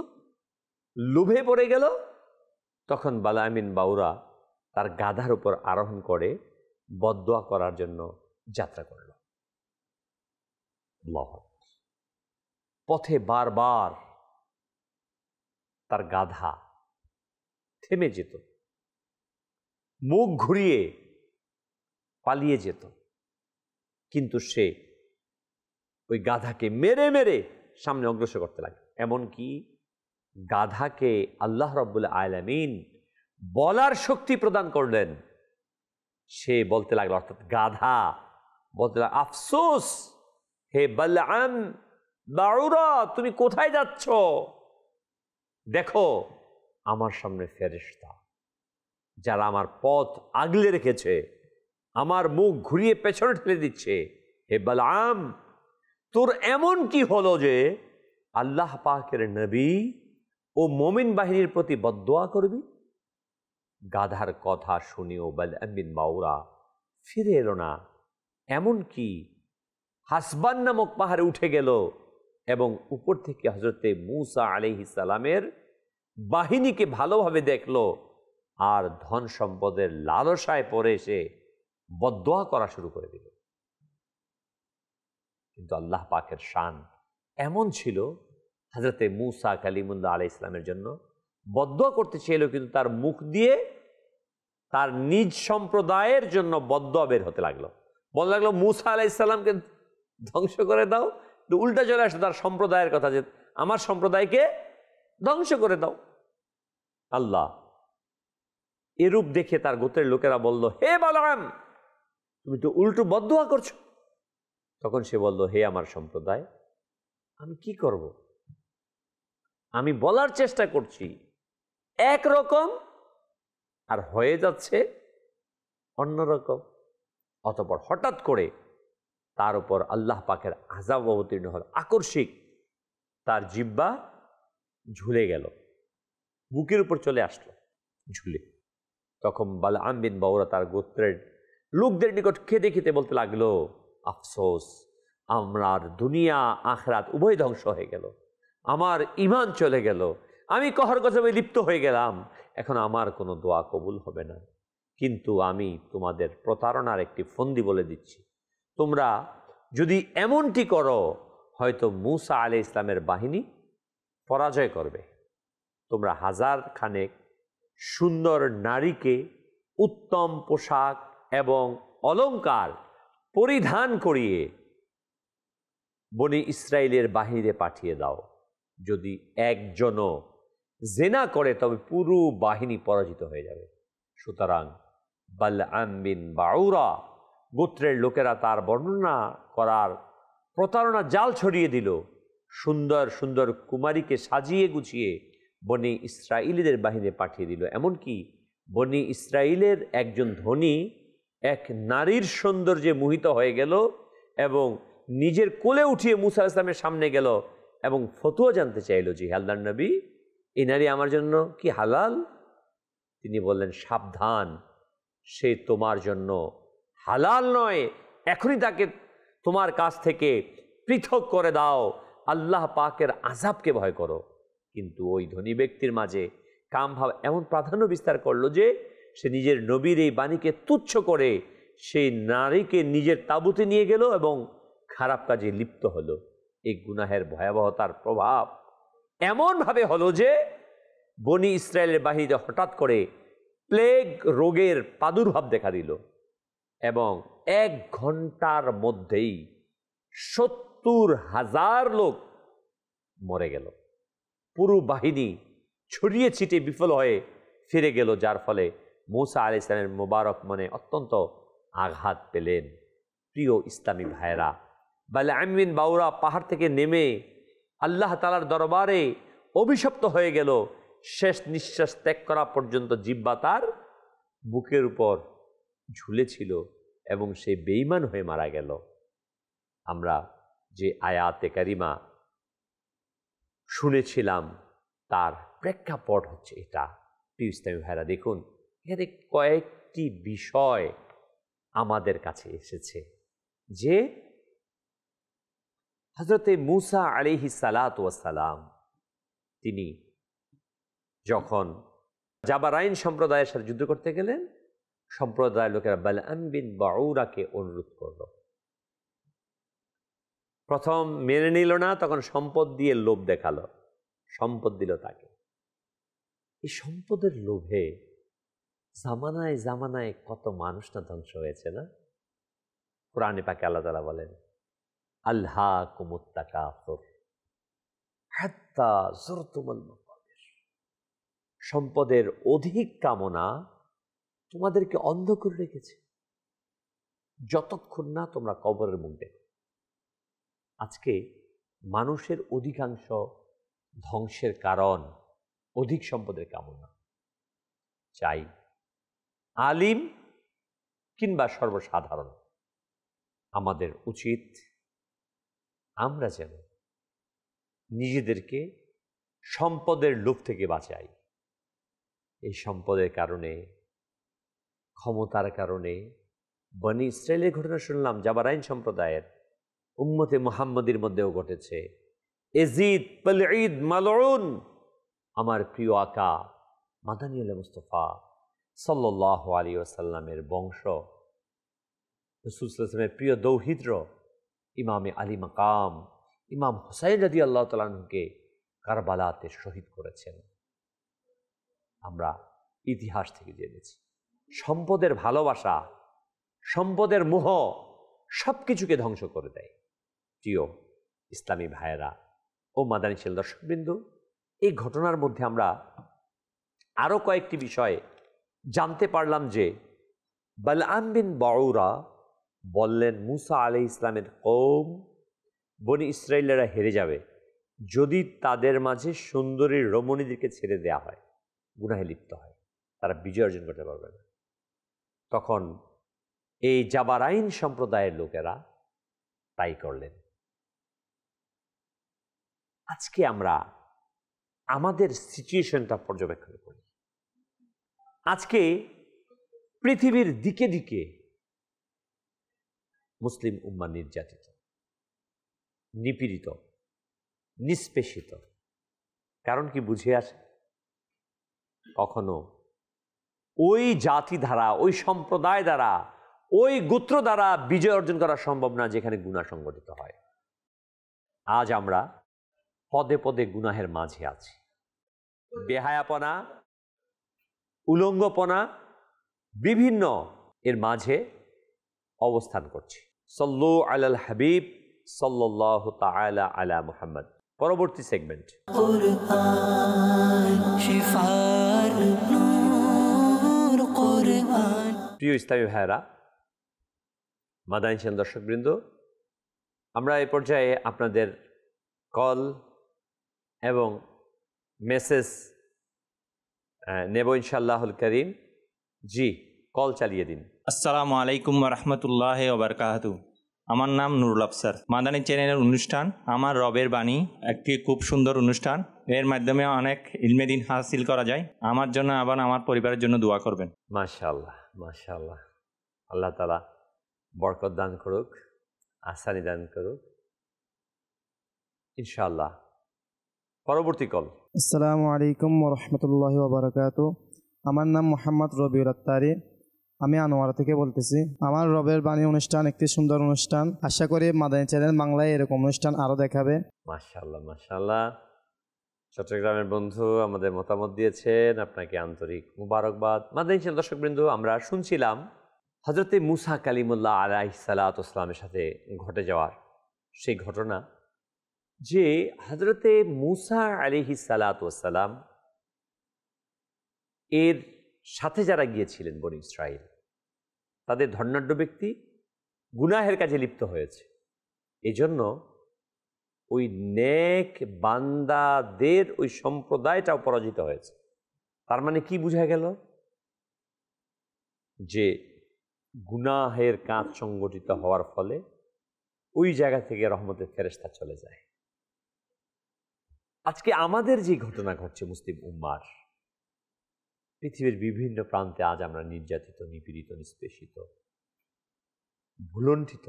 লোভে পড়ে গেল, তখন বালআম বিন বাউরা তার গাধার উপর আরোহণ করে বদদোয়া করার জন্য যাত্রা করল। আল্লাহু আকবার। পথে বারবার তার গাধা থেমে যেত, মুখ ঘুরিয়ে পালিয়ে যেত, কিন্তু সে ওই গাধাকে মেরে মেরে সামনে অগ্রসর করতে লাগে। এমনকি গাধাকে আল্লাহ রাব্বুল আলামিন বলার শক্তি প্রদান করলেন। সে বলতে লাগলো, অর্থাৎ গাধা বলতে লাগলো, আফসোস হে বালআম বাউরা, তুমি কোথায় যাচ্ছ? দেখো আমার সামনে ফেরেশতা যারা আমার পথ আগলে রেখেছে, আমার মুখ ঘুরিয়ে পেছনে ঠেলে দিচ্ছে। হে বালআম, তোর এমন কি হলো যে আল্লাহ পাকের নবী ও মুমিন বাহিনীর প্রতি বদদোয়া করবি? গাধার কথা শুনেও বালআম বিন বাউরা ফিরে এলো না, এমনকি হাসবান নামক পাহাড়ে উঠে গেল এবং উপর থেকে হযরতে মূসা আলাইহিস সালামের বাহিনীকে ভালোভাবে দেখলো, আর ধন সম্পদের লালসায় পড়ে এসে বদদোয়া করা শুরু করে দিল। কিন্তু আল্লাহ পাকের শান এমন ছিল, হযরতে মূসা কালিমুল্লাহ আলাইহিস সালামের জন্য বদদোয়া করতে চেয়েছিল, কিন্তু তার মুখ দিয়ে তার নিজ সম্প্রদায়ের জন্য বদদোয়া বের হতে লাগলো। বলতে লাগলো, মূসা আলাইহিস সালামকে ধ্বংস করে দাও। উল্টা চলে আসে তার সম্প্রদায়ের কথা, যে আমার সম্প্রদায়কে ধ্বংস করে দাও। আল্লাহ এরূপ দেখে তার গোত্রের লোকেরা বলল, হে বালআম, তুমি তো উল্টো বদদোয়া করছো। তখন সে বলল, হে আমার সম্প্রদায়, আমি কি করব? আমি বলার চেষ্টা করছি একরকম, আর হয়ে যাচ্ছে অন্যরকম। অতঃপর হঠাৎ করে তার উপর আল্লাহ পাকের আযাব অবতীর্ণ হল। আকস্মিক তার জিহ্বা ঝুলে গেল, বুকের উপর চলে আসলো ঝুলে। তখন বালআম বিন বাউরা তার গোত্রের লোকদের নিকট খেতে খেতে বলতে লাগলো, আফসোস, আমার দুনিয়া আখিরাত উভয় ধ্বংস হয়ে গেল, আমার ঈমান চলে গেল, আমি কহর গজবে লিপ্ত হয়ে গেলাম, এখন আমার কোনো দোয়া কবুল হবে না। কিন্তু আমি তোমাদের প্রতারণার একটি ফন্দি বলে দিচ্ছি, তোমরা যদি এমনটি করো, হয়তো মূসা আলাইহিস সালামের বাহিনী পরাজয় করবে। তোমরা হাজার খানেক সুন্দর নারীকে উত্তম পোশাক এবং অলংকার পরিধান করিয়ে বনি ইসরাইলের বাহিনীতে পাঠিয়ে দাও। যদি একজনও জেনা করে তবে পুরো বাহিনী পরাজিত হয়ে যাবে। সুতরাং বালআম বিন বাউরা গোত্রের লোকেরা তার বর্ণনা করার প্রতারণা জাল ছড়িয়ে দিল। সুন্দর সুন্দর কুমারীকে সাজিয়ে গুছিয়ে বনি ইসরাইলীদের বাহিনীতে পাঠিয়ে দিল। এমনকি বনি ইসরাইলের একজন ধনী এক নারীর সৌন্দর্যে মোহিত হয়ে গেল এবং নিজের কোলে উঠিয়ে মূসা আলাইহিস সালামের সামনে গেল এবং ফতোয়া জানতে চাইল, যে আল্লাহর নবী, এই নারী আমার জন্য কি হালাল? তিনি বললেন, সাবধান, সে তোমার জন্য হালাল নয়, এখনই তাকে তোমার কাছ থেকে পৃথক করে দাও, আল্লাহ পাকের আযাবকে ভয় করো। কিন্তু ওই ধনী ব্যক্তির মাঝে কামভাব এমন প্রাধান্য বিস্তার করলো যে সে নিজের নবীর এই বাণীকে তুচ্ছ করে সেই নারীকে নিজের তাঁবুতে নিয়ে গেল এবং খারাপ কাজে লিপ্ত হলো। এই গুনাহের ভয়াবহতার প্রভাব এমনভাবে হলো যে বনি ইসরায়েলের বাহিনীতে হঠাৎ করে প্লেগ রোগের প্রাদুর্ভাব দেখা দিল এবং 1 ঘন্টার মধ্যেই 70,000 লোক মরে গেল। পুরো বাহিনী ছড়িয়ে ছিটিয়ে বিফল হয়ে ফিরে গেল, যার ফলে মূসা আলাইহিস সালামের মোবারক মনে অত্যন্ত আঘাত পেলেন। প্রিয় ইসলামী ভাইরা, বালআম বিন বাউরা পাহাড় থেকে নেমে আল্লাহ তাআলার দরবারে অভিশপ্ত হয়ে গেল। শেষ নিঃশ্বাস ত্যাগ করা পর্যন্ত জিহ্বা তার বুকের উপর ঝুলেছিল এবং সে বেঈমান হয়ে মারা গেল। আমরা যে আয়াতে কারিমা শুনেছিলাম তার প্রেক্ষাপট হচ্ছে এটা। প্রিয় ইসলামী ভাইরা, দেখুন এখানে কয়েকটি বিষয় আমাদের কাছে এসেছে যে হযরতে মূসা আলাইহিস সালাতু ওয়াস সালাম তিনি যখন জাবারাইন সম্প্রদায়ের সাথে যুদ্ধ করতে গেলেন, সম্প্রদায়ের লোকেরা বালআম বিন বাউরাকে অনুরোধ করল। প্রথম মেনে নিল না, তখন সম্পদ দিয়ে লোভ দেখালো, সম্পদ দিল তাকে। এই সম্পদের লোভে জামানায় জামানায় কত মানুষ না ধ্বংস হয়েছে না। কোরআনে পাকে আল্লাহ তাআলা বলেন, আলহাকুমুত তাকাসুর হাত্তা যুরতুমুল মাকাবির। সম্পদের অধিক কামনা তোমাদেরকে অন্ধ করে রেখেছে যতক্ষণ না তোমরা কবরের মুখ দেখো। আজকে মানুষের অধিকাংশ ধ্বংসের কারণ অধিক সম্পদের কামনা। চাই আলিম কিংবা সর্বসাধারণ, আমাদের উচিত আমরা যেন নিজেদেরকে সম্পদের লোভ থেকে বাঁচাই। এই সম্পদের কারণে, ক্ষমতার কারণে বনি ইসরাইলের ঘটনা শুনলাম, জাবারাইন সম্প্রদায়ের উম্মতে মুহাম্মদীর মধ্যেও ঘটেছে। এজিদ পালঈদ মালউন, আমার প্রিয় আকা মাদানী আল মুস্তাফা সাল্লাল্লাহু আলাইহি ওয়াসাল্লামের বংশ, রাসূল সাল্লাল্লাহু আলাইহি ওয়াসাল্লামের প্রিয় দৌহিত্র ইমামে আলী মাকাম ইমাম হুসাইন রাদিয়াল্লাহু তাআলা আনহুকে কারবালাতে শহীদ করেছেন। আমরা ইতিহাস থেকে জেনেছি সম্পদের ভালোবাসা, সম্পদের মোহ সবকিছুকে ধ্বংস করে দেয়। প্রিয় ইসলামী ভাইয়েরা ও মাদানী ছেলে দর্শকবৃন্দ, এই ঘটনার মধ্যে আমরা আরো কয়েকটি বিষয় জানতে পারলাম যে বালআম বিন বাউরা বললেন, মূসা আলাইহিস সালামের কওম বনি ইসরাইলেরা হেরে যাবে যদি তাদের মাঝে সুন্দরী রমণীদেরকে ছেড়ে দেয়া হয়, গুনাহে লিপ্ত হয়, তারা বিজয় অর্জন করতে পারবে না। তখন এই জাবারাইন সম্প্রদায়ের লোকেরা তাই করলেন। আজকে আমরা আমাদের সিচুয়েশনটা পর্যবেক্ষণ করি। আজকে পৃথিবীর দিকে দিকে মুসলিম উম্মাহ নির্যাতিত, নিপীড়িত, নিষ্পেষিত। কারণ কি বুঝে আসে? কখনো ওই জাতি দ্বারা, ওই সম্প্রদায় দ্বারা, ওই গোত্র দ্বারা বিজয় অর্জন করা সম্ভব না যেখানে গুনাহ সংগঠিত হয়। আজ আমরা পদে পদে গুনাহের মাঝে আছি। বেহায়াপনা, উলঙ্গপনা বিভিন্ন এর মাঝে অবস্থান করছি। সাল্লু আলাল হাবিব সাল্লাল্লাহু তাআলা আলা মুহাম্মদ। পরবর্তী সেগমেন্ট প্রিয় ইসলামী ভাইয়েরা, মাদানী চ্যানেল দর্শকবৃন্দ, আমরা এই পর্যায়ে আপনাদের কল এবং মেসেজ নেব ইনশাআল্লাহুল করিম। জি, কল চালিয়ে দিন। আসসালামু আলাইকুম ওয়া রাহমাতুল্লাহি ওয়া বারাকাতুহু। আমার নাম নুরুল আফসার। মাদানী চ্যানেলের অনুষ্ঠান আমার রবের বাণী একটি খুব সুন্দর অনুষ্ঠান। এর মাধ্যমে অনেক ইলমে দ্বীন হাসিল করা যায়। আমার জন্য আবার আমার পরিবারের জন্য দোয়া করবেন। মাশাআল্লাহ, মাশাআল্লাহ। আল্লাহ তাআলা বরকত দান করুক, আসানি দান করুক ইনশাআল্লাহ। পরবর্তী কল। আসসালামু আলাইকুম ওয়া রাহমাতুল্লাহি ওয়া বারাকাতুহু। আমার নাম মোহাম্মদ রবিউল আত্তারি। আমি আনোয়ারা থেকে বলতেছি। আমার রবের বাণী অনুষ্ঠান একটি সুন্দর অনুষ্ঠান। আশা করি মাদানী চ্যানেল বাংলায় এরকম অনুষ্ঠান আরো দেখাবে। মাশাআল্লাহ, মাশাআল্লাহ। চট্টগ্রামের বন্ধু আমাদের মতামত দিয়েছেন, আপনাকে আন্তরিক মুবারকবাদ। মাদানী চ্যানেল দর্শকবৃন্দ, আমরা শুনছিলাম হযরতে মূসা কালিমুল্লাহ আলাইহিস সালাতু ওয়াস সালামের সাথে ঘটে যাওয়ার সেই ঘটনা, যে হযরতে মূসা আলাইহিস সালাতু ওয়াস সালাম এর সাথে যারা গিয়েছিলেন বনি ইসরাইল, তাদের ধর্নাঢ্য ব্যক্তি গুনাহের কাজে লিপ্ত হয়েছে। এজন্য ওই নেক বান্দাদের ওই সম্প্রদায়টাও পরাজিত হয়েছে। তার মানে কি বোঝা গেল? যে গুনাহের কাজ সংগঠিত হওয়ার ফলে ওই জায়গা থেকে রহমতের ফেরেশতা চলে যায়। আজকে আমাদের যে ঘটনা ঘটছে মুসলিম উম্মার, পৃথিবীর বিভিন্ন প্রান্তে আজ আমরা নির্যাতিত, নিপীড়িত, নিষ্পেষিত, ভুলণ্ঠিত।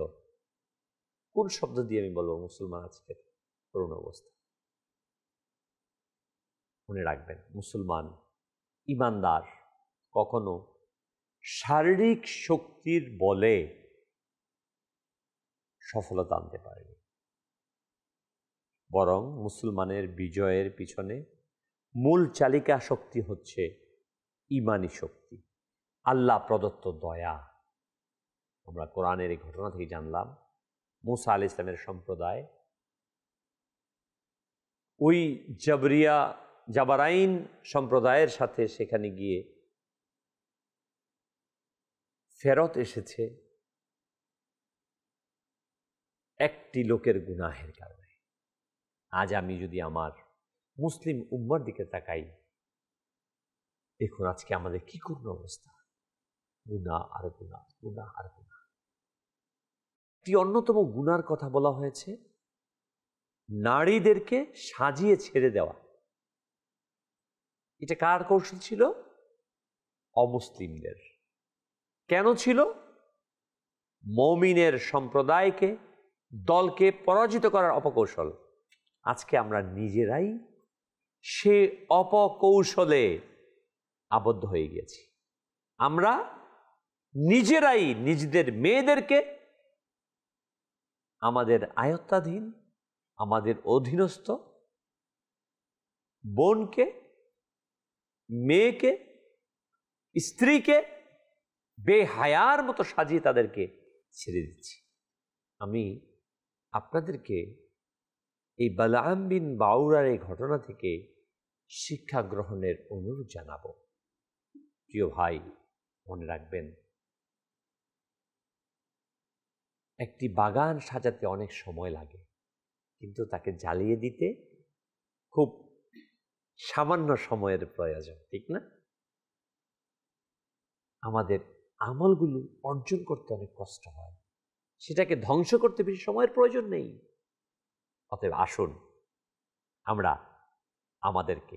কোন শব্দ দিয়ে আমি বলবো মুসলমান আজকের করুণ অবস্থা? মনে রাখবেন, মুসলমান ইমানদার কখনো শারীরিক শক্তির বলে সফলতা আনতে পারেনি, বরং মুসলমানের বিজয়ের পিছনে মূল চালিকা শক্তি হচ্ছে ঈমানি শক্তি, আল্লাহ প্রদত্ত দয়া। আমরা কোরআনের এই ঘটনা থেকে জানলাম, মুসা আলাইহিস সালামের সম্প্রদায় ওই জাবারাইন সম্প্রদায়ের সাথে সেখানে গিয়ে ফেরত এসেছে একটি লোকের গুনাহের কারণে। আজ আমি যদি আমার মুসলিম উম্মার দিকে তাকাই, দেখুন আজকে আমাদের কি করুণ অবস্থা, গুনাহ আর গুনাহ, গুনাহ আর গুনাহ। একটি অন্যতম গুনার কথা বলা হয়েছে, নারীদেরকে সাজিয়ে ছেড়ে দেওয়া। এটা কার কৌশল ছিল? অমুসলিমদের। কেন ছিল? মুমিনের সম্প্রদায়কে, দলকে পরাজিত করার অপকৌশল। আজকে আমরা নিজেরাই সে অপকৌশলে আবদ্ধ হয়ে গেছি। আমরা নিজেরাই নিজেদের মেয়েদেরকে আমাদের আয়ত্তাধীন, আমাদের অধীনস্থ বোনকে, মেয়েকে, স্ত্রীকে বেহায়ার মতো সাজিয়ে তাদেরকে ছেড়ে দিচ্ছি। আমি আপনাদেরকে এই বালাম বিন বাউরার এই ঘটনা থেকে শিক্ষা গ্রহণের অনুরোধ জানাবো। প্রিয় ভাই, মনে রাখবেন, একটি বাগান সাজাতে অনেক সময় লাগে, কিন্তু তাকে জ্বালিয়ে দিতে খুব সামান্য সময়ের প্রয়োজন, ঠিক না? আমাদের আমলগুলো অর্জন করতে অনেক কষ্ট হয়, সেটাকে ধ্বংস করতে বেশি সময়ের প্রয়োজন নেই। অতএব আসুন আমরা আমাদেরকে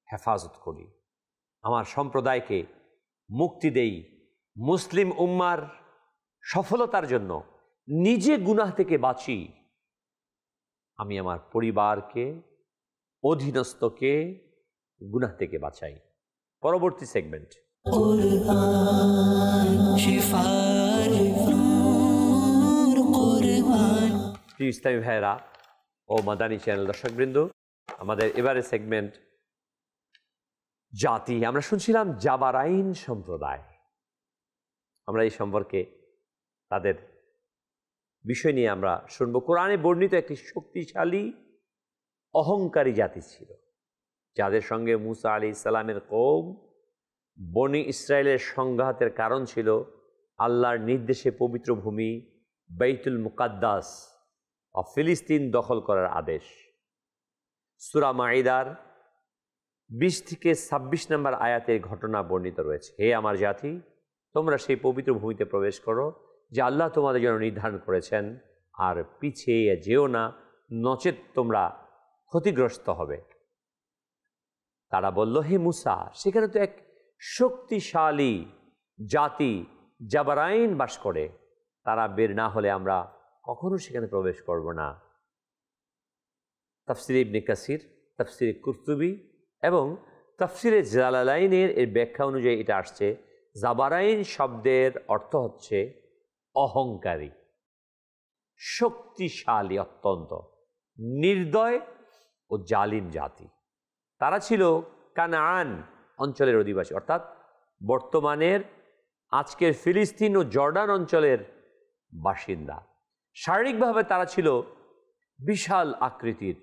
হেফাজত করি, আমার সম্প্রদায়কে মুক্তি দেই। মুসলিম উম্মার সফলতার জন্য নিজে গুনাহ থেকে বাঁচি, আমি আমার পরিবারকে, অধীনস্থকে গুনাহ থেকে বাঁচাই। পরবর্তী সেগমেন্ট প্রিয় ইসলামী ভাইয়েরা ও মাদানী চ্যানেল দর্শকবৃন্দ, আমাদের এবারে সেগমেন্ট জাতি। আমরা শুনছিলাম জাবারাইন সম্প্রদায়। আমরা এই সম্পর্কে তাদের বিষয় নিয়ে আমরা শুনবো। কোরআনে বর্ণিত একটি শক্তিশালী অহংকারী জাতি ছিল, যাদের সঙ্গে মুসা আলাইহিস সালামের কওম বনি ইসরায়েলের সংঘাতের কারণ ছিল আল্লাহর নির্দেশে পবিত্র ভূমি বাইতুল মুকাদ্দাস ও ফিলিস্তিন দখল করার আদেশ। সূরা মাঈদার 20 থেকে 26 নম্বর আয়াতের ঘটনা বর্ণিত রয়েছে। হে আমার জাতি, তোমরা সেই পবিত্র ভূমিতে প্রবেশ করো যে আল্লাহ তোমাদের জন্য নির্ধারণ করেছেন, আর পিছিয়ে যেও না, নচেত তোমরা ক্ষতিগ্রস্ত হবে। তারা বলল, হে মুসা, সেখানে তো এক শক্তিশালী জাতি জাবারাইন বাস করে, তারা বের না হলে আমরা কখনো সেখানে প্রবেশ করব না। তাফসিরে ইবনে কাসির, তাফসিরে কুরতুবী এবং তাফসিরে জালালাইনের এর ব্যাখ্যা অনুযায়ী এটা আসছে, জাবারাইন শব্দের অর্থ হচ্ছে অহংকারী, শক্তিশালী, অত্যন্ত নির্দয় ও জালিম জাতি। তারা ছিল কানাআন অঞ্চলের অধিবাসী, অর্থাৎ বর্তমানের আজকের ফিলিস্তিন ও জর্ডান অঞ্চলের বাসিন্দা। শারীরিকভাবে তারা ছিল বিশাল আকৃতির।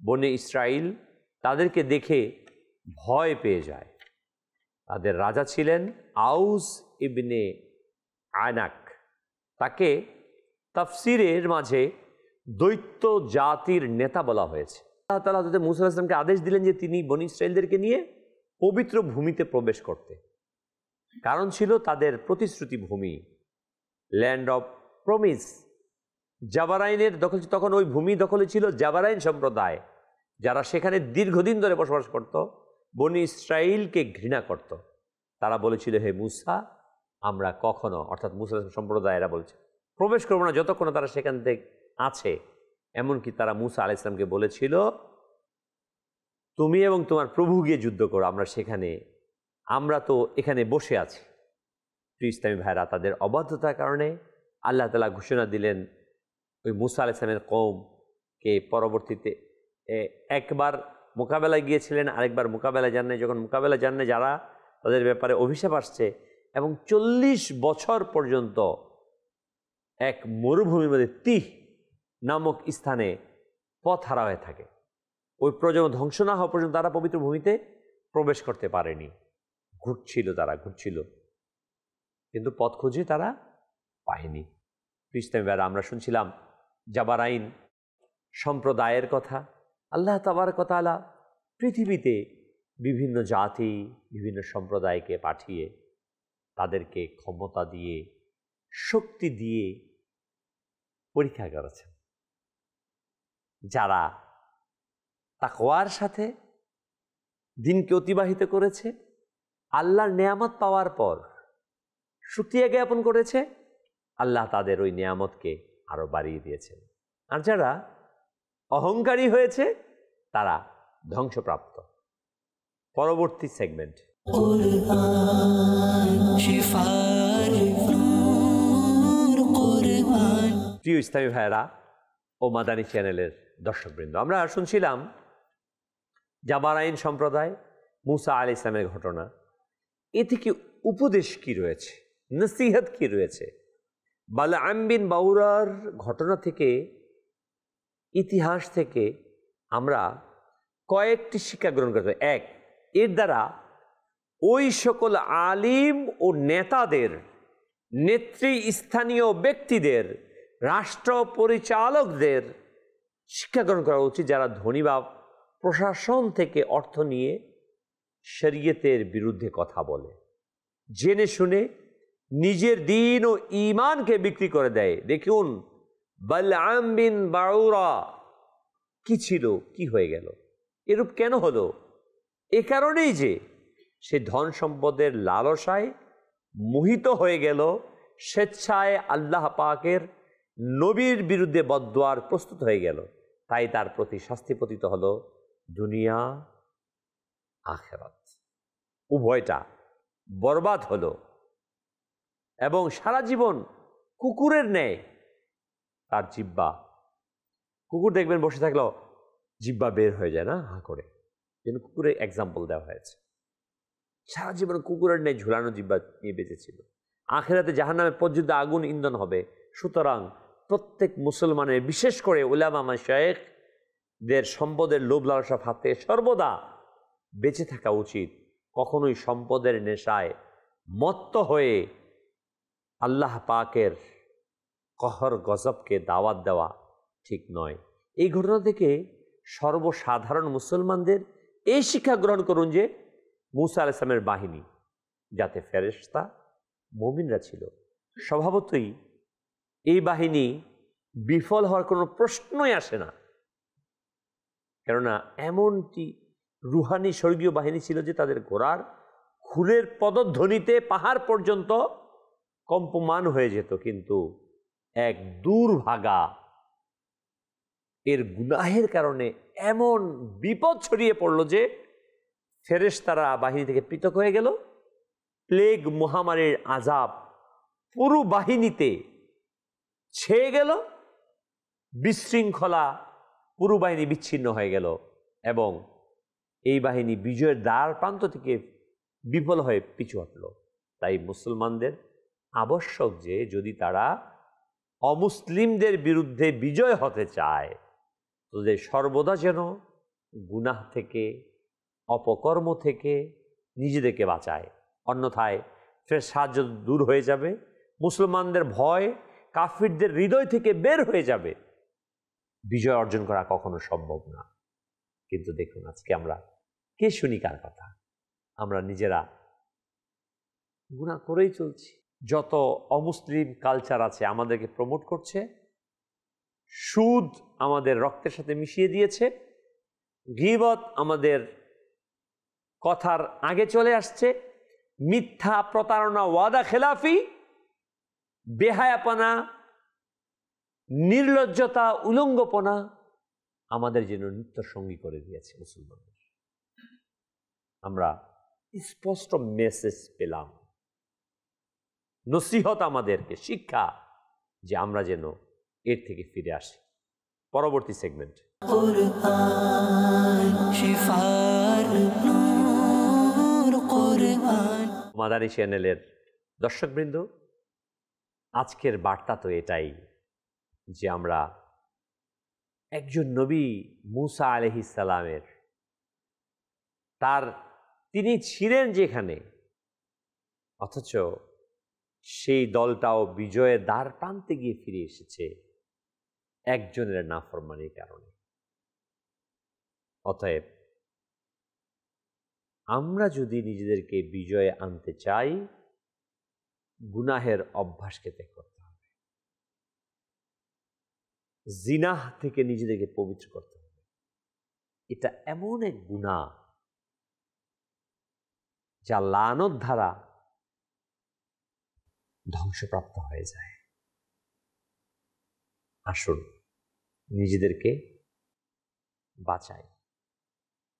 বনে ইসরাইল তাদেরকে দেখে ভয় পেয়ে যায়। তাদের রাজা ছিলেন আউস ইবনে আনাক। তাকে তাফসিরের মাঝে দৈত্য জাতির নেতা বলা হয়েছে। আল্লাহ তাআলা হযরত মূসা আলাইহিস সালামকে আদেশ দিলেন যে তিনি বনী ইসরাইলদেরকে নিয়ে পবিত্র ভূমিতে প্রবেশ করতে। কারণ ছিল তাদের প্রতিশ্রুতি ভূমি, ল্যান্ড অফ প্রমিস। জাবারাইনের দখল, তখন ওই ভূমি দখলে ছিল জাবারাইন সম্প্রদায়, যারা সেখানে দীর্ঘদিন ধরে বসবাস করত, বনি ইসরাইলকে ঘৃণা করত, তারা বলেছিল, হে মুসা, আমরা কখনো, অর্থাৎ মুসা সম্প্রদায় এরা বলছে, প্রবেশ করবো না যতক্ষণ তারা সেখান থেকে আছে। এমনকি তারা মুসা আলাইহিস সালামকে বলেছিল, তুমি এবং তোমার প্রভু গিয়ে যুদ্ধ করো, আমরা তো এখানে বসে আছি। প্রিয় ইসলামী ভাইরা, তাদের অবাধ্যতার কারণে আল্লাহ তাআলা ঘোষণা দিলেন ওই মুসা আলাইহিস সালামের কওমকে। পরবর্তীতে একবার মোকাবেলায় গিয়েছিলেন, আরেকবার মোকাবেলায় যান নাই। যখন মোকাবেলায় যান নাই, যারা তাদের ব্যাপারে অভিশাপ আসছে এবং 40 বছর পর্যন্ত এক মরুভূমির মধ্যে তিহ নামক স্থানে পথ হারা হয়ে থাকে। ওই প্রজন্ম ধ্বংস না হওয়া পর্যন্ত তারা পবিত্র ভূমিতে প্রবেশ করতে পারেনি। ঘুরছিল, কিন্তু পথ খুঁজে তারা পায়নি। ইসলামী ভাইরা, আমরা শুনছিলাম জাবারাইন সম্প্রদায়ের কথা। আল্লাহ তাবারক ওয়া তাআলা পৃথিবীতে বিভিন্ন জাতি, বিভিন্ন সম্প্রদায়কে পাঠিয়ে তাদেরকে ক্ষমতা দিয়ে, শক্তি দিয়ে পরীক্ষা করেছেন। যারা তাকওয়ার সাথে দিনকে অতিবাহিত করেছে, আল্লাহর নেয়ামত পাওয়ার পর শুকরিয়া জ্ঞাপন করেছে, আল্লাহ তাদের ওই নেয়ামতকে আরো বাড়িয়ে দিয়েছেন। আর যারা অহংকারী হয়েছে, তারা ধ্বংসপ্রাপ্ত। পরবর্তী সেগমেন্ট, প্রিয় ইসলামী ভাইয়েরা ও মাদানী চ্যানেলের দর্শকবৃন্দ, আমরা শুনছিলাম জাবারাইন সম্প্রদায়, মুসা আলাইহিস সালামের ঘটনা। এ থেকে উপদেশ কি রয়েছে, নসিহত কি রয়েছে? বালআম বিন বাউরার ঘটনা থেকে, ইতিহাস থেকে আমরা কয়েকটি শিক্ষা গ্রহণ করতে। এক, এর দ্বারা ওই সকল আলিম ও নেতাদের, নেতৃস্থানীয় ব্যক্তিদের, রাষ্ট্র পরিচালকদের শিক্ষা গ্রহণ করা উচিত, যারা ধনী বা প্রশাসন থেকে অর্থ নিয়ে শরীয়তের বিরুদ্ধে কথা বলে, জেনে শুনে নিজের দিন ও ঈমানকে বিক্রি করে দেয়। দেখুন বালআম বিন বাউরা কি ছিল, কি হয়ে গেল, এরূপ কেন হলো? এ কারণেই যে সে ধন সম্পদের লালসায় মোহিত হয়ে গেল, স্বেচ্ছায় আল্লাহ পাকের নবীর বিরুদ্ধে বদদুয়ার প্রস্তুত হয়ে গেল। তাই তার প্রতি শাস্তি পতিত হলো দুনিয়া আখিরাত, উভয়টা বরবাদ হলো। এবং সারা জীবন কুকুরের ন্যায় তার জিহ্বা, কুকুর দেখবেন বসে থাকলো জিহ্বা বের হয়ে যায় না, হাঁ করে, কিন্তু কুকুরের এক্সাম্পল দেওয়া হয়েছে। সারা জীবন কুকুরের ন্যায় ঝুলানো জিহ্বা নিয়ে বেঁচেছিল। আখিরাতে জাহান্নামে প্রজ্বলিত আগুন ইন্ধন হবে। সুতরাং প্রত্যেক মুসলমানের, বিশেষ করে উলামা মাশায়েখদের সম্পদের লোভ লালসা হাত থেকে সর্বদা বেঁচে থাকা উচিত। কখনোই সম্পদের নেশায় মত্ত হয়ে আল্লাহ পাকের কহর গজবকে দাওয়াত দেওয়া ঠিক নয়। এই ঘটনা থেকে সর্বসাধারণ মুসলমানদের এই শিক্ষা গ্রহণ করুন যে মুসা আলাইহিস সালামের বাহিনী, যাতে ফেরেশতা মুমিনরা ছিল, স্বভাবতই এই বাহিনী বিফল হওয়ার কোনো প্রশ্নই আসে না। কেননা এমনটি রুহানি স্বর্গীয় বাহিনী ছিল যে তাদের ঘোড়ার খুরের পদধ্বনিতে পাহাড় পর্যন্ত কম্পমান হয়ে যেত। কিন্তু এক দুর্ভাগা এর গুনাহের কারণে এমন বিপদ ছড়িয়ে পড়ল যে ফেরেশতারা বাহিনী থেকে পৃথক হয়ে গেল। প্লেগ মহামারীর আযাব পুরো বাহিনীতে ছেয়ে গেল, বিশৃঙ্খলা, পুরো বাহিনী বিচ্ছিন্ন হয়ে গেল এবং এই বাহিনী বিজয়ের দ্বার প্রান্ত থেকে বিফল হয়ে পিছু হটল। তাই মুসলমানদের আবশ্যক যে যদি তারা অমুসলিমদের বিরুদ্ধে বিজয় হতে চায়, তাদের সর্বদা যেন গুনাহ থেকে, অপকর্ম থেকে নিজেদেরকে বাঁচায়। অন্যথায় ফের সাহায্য দূর হয়ে যাবে, মুসলমানদের ভয় কাফিরদের হৃদয় থেকে বের হয়ে যাবে, বিজয় অর্জন করা কখনো সম্ভব না। কিন্তু দেখুন আজকে আমরা কে শুনি কার কথা? আমরা নিজেরা গুনাহ করেই চলছি। যত অমুসলিম কালচার আছে আমাদেরকে প্রমোট করছে, সুদ আমাদের রক্তের সাথে মিশিয়ে দিয়েছে, গীবত আমাদের কথার আগে চলে আসছে, মিথ্যা, প্রতারণা, ওয়াদা খেলাফি, বেহায়াপনা, নির্লজ্জতা, উলঙ্গপনা আমাদের যেন নিত্য সঙ্গী করে দিয়েছে মুসলমানদের। আমরা স্পষ্ট মেসেজ পেলাম, নসিহত আমাদেরকে, শিক্ষা, যে আমরা যেন এর থেকে ফিরে আসি। পরবর্তী সেগমেন্ট, মাদানী চ্যানেলের দর্শকবৃন্দ, আজকের বার্তা তো এটাই যে আমরা একজন নবী মুসা আলাইহিস সালামের তিনি ছিলেন যেখানে, অথচ সেই দলটাও বিজয়ের দ্বার প্রান্তে গিয়ে ফিরে এসেছে একজনের নাফরমানির কারণে। অতএব আমরা যদি নিজেদেরকে বিজয়ে আনতে চাই, গুনাহের অভ্যাসকে ত্যাগ করতে হবে, জিনাহ থেকে নিজেদেরকে পবিত্র করতে হবে। এটা এমন এক গুনাহ যা লানত দ্বারা ধ্বংসপ্রাপ্ত হয়ে যায়। আসুন নিজেদেরকে বাঁচাই,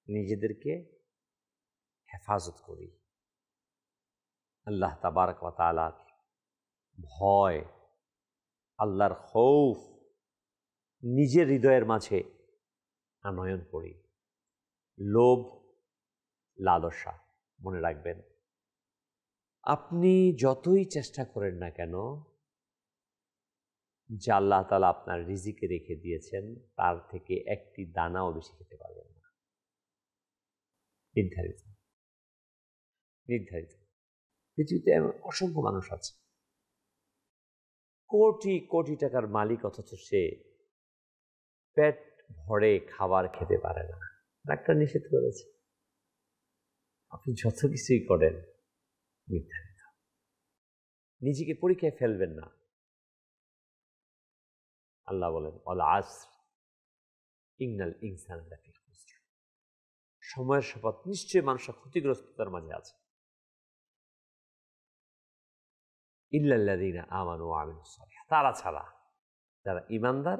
নিজেদেরকে হেফাজত করি। আল্লাহ তাবারক ওয়া তাআলার ভয়, আল্লাহর খৌফ নিজের হৃদয়ের মাঝে আনয়ন করি। লোভ, লালসা মনে রাখবেন, আপনি যতই চেষ্টা করেন না কেন, যা আল্লাহ তাআলা আপনার রিজিকে রেখে দিয়েছেন তার থেকে একটি দানাও বেশি খেতে পারবেন না। নির্ধারিত নির্ধারিত পৃথিবীতে এমন অসংখ্য মানুষ আছে, কোটি কোটি টাকার মালিক, অথচ সে পেট ভরে খাবার খেতে পারে না। ডাক্তার নিষেধ করেছে। আপনি যত কিছুই করেন নির্ধারিত। নিজেকে পরীক্ষায় ফেলবেন না। আল্লাহ বলেন, আল আসর ইন্নাল ইনসানা লাফি খুসর। সময়ের শপথ, নিশ্চয়ই মানুষ ক্ষতিগ্রস্ততার মাঝে আছে। ইল্লাল্লাযীনা আমানু ওয়া আমিলুস সালিহাত, তারা ছাড়া যারা ঈমানদার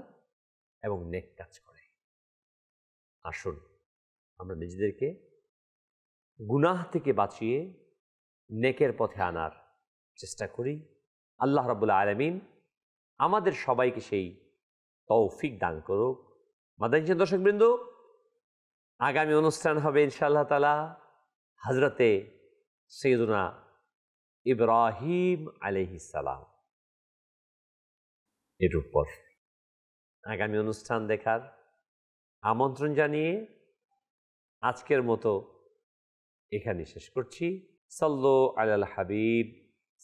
এবং নেক কাজ করে। আসুন আমরা নিজেদেরকে গুনাহ থেকে বাঁচিয়ে নেকের পথে আনার চেষ্টা করি। আল্লাহ রাব্বুল আলামিন আমাদের সবাইকে সেই তৌফিক দান করুক। মাদানী দর্শকবৃন্দ, আগামী অনুষ্ঠান হবে ইনশাআল্লাহ তাআলা হযরতে সাইয়্যিদুনা ইব্রাহিম আলাইহিস সালাম এর উপর। আগামী অনুষ্ঠান দেখার আমন্ত্রণ জানিয়ে আজকের মতো এখানে শেষ করছি। সাল্লু আলাল হাবিব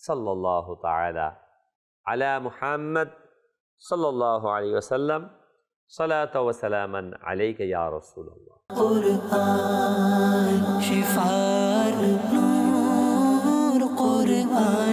সাল্লাল্লাহু তাআলা আলা মুহাম্মদ সাল্লাল্লাহু আলাইহি ওয়াসাল্লাম। সালাতু ওয়া সালামান আলাইকা ইয়া রাসূলুল্লাহ। কুরআন শিফার নূর কুরআন।